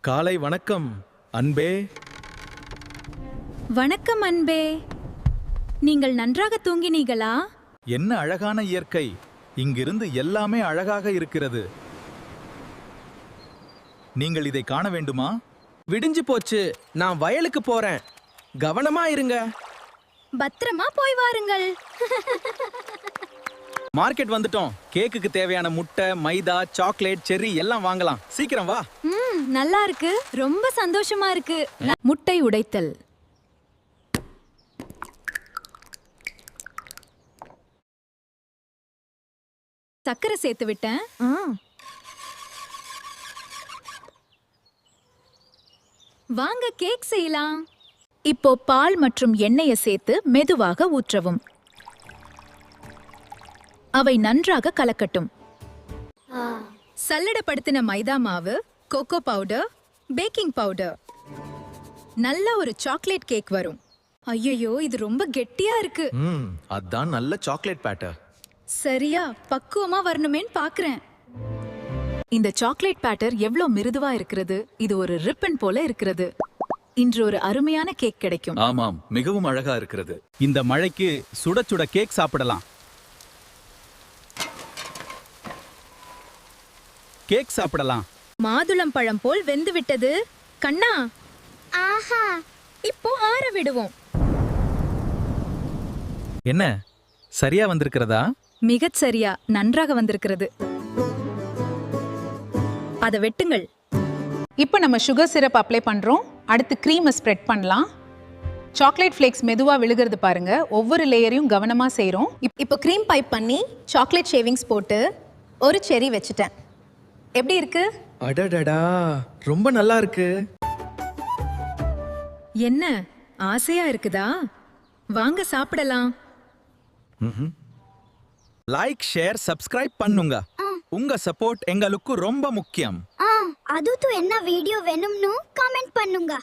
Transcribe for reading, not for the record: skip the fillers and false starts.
காலை வணக்கம் அன்பே. வணக்கம் அன்பே. நீங்கள் நன்றாக தூங்கினீர்களா? என்ன அழகான இயற்கை! இங்கிருந்து எல்லாமே அழகாக இருக்கிறது. நீங்கள் இதை காண வேண்டுமா? விடிஞ்சு போச்சு, நான் வயலுக்கு போறேன். கவனமா இருங்க. பத்திரமா போய் வாருங்கள். மார்க்கெட் வந்துட்டோம். கேக்குக்கு தேவையான முட்டை, மைதா, சாக்லேட், செர்ரி எல்லாம் வாங்கலாம். சீக்கிரம் வா. நல்லா இருக்கு. ரொம்ப சந்தோஷமா இருக்கு. முட்டை உடைத்தல். சக்கரை சேர்த்து விட்டேன். வாங்க கேக் செய்யலாம். இப்போ பால் மற்றும் எண்ணெயை சேர்த்து மெதுவாக ஊற்றவும். அவை நன்றாக கலக்கட்டும். சல்லடப்படுத்தின மைதா மாவு, கோகோ பவுடர், பேக்கிங் பவுடர். நல்ல ஒரு சாக்லேட் கேக் வரும். ஐயோ, இது ரொம்ப கெட்டியா இருக்கு. அதான் நல்ல சாக்லேட் பேட்டர். சரியா பக்குவமா வரணுமேன்னு பாக்குறேன். இந்த சாக்லேட் பேட்டர் எவ்வளவு மிருதுவா இருக்கிறது. இது ஒரு ரிப்பன் போல இருக்கிறது. இன்று ஒரு அருமையான கேக் கிடைக்கும். ஆமாம், மிகவும் அழகா இருக்கிறது. இந்த மழைக்கு சுட சுட கேக் சாப்பிடலாம். கேக் சாப்பிடலாம். மாதுளம் பழம் போல் வெந்து விட்டது. கண்ணா, ஆஹா, இப்போ ஆற விடுவோம். என்ன, சரியா வந்திருக்கிறதா? மிகச் சரியா, நன்றாக வந்திருக்கிறது. அதை வெட்டுங்கள். இப்போ நம்ம சுகர் சிரப் அப்ளை பண்ணுறோம். அடுத்து க்ரீமை ஸ்ப்ரெட் பண்ணலாம். சாக்லேட் ஃப்ளேக்ஸ் மெதுவாக விழுகிறது பாருங்க. ஒவ்வொரு லேயரையும் கவனமாக செய்கிறோம். இப்போ க்ரீம் பைப் பண்ணி சாக்லேட் ஷேவிங்ஸ் போட்டு ஒரு செரி வச்சுட்டேன். எப்படி இருக்கு? அடடடா, ரொம்ப நல்லா இருக்கு. என்ன ஆசையா இருக்குதா? வாங்க சாப்பிடலாம். லைக், ஷேர், சப்ஸ்கிரைப் பண்ணுங்க. உங்க சப்போர்ட் எங்களுக்கு ரொம்ப முக்கியம். அதுவும் என்ன வீடியோ வேணும்னு காமெண்ட் பண்ணுங்க.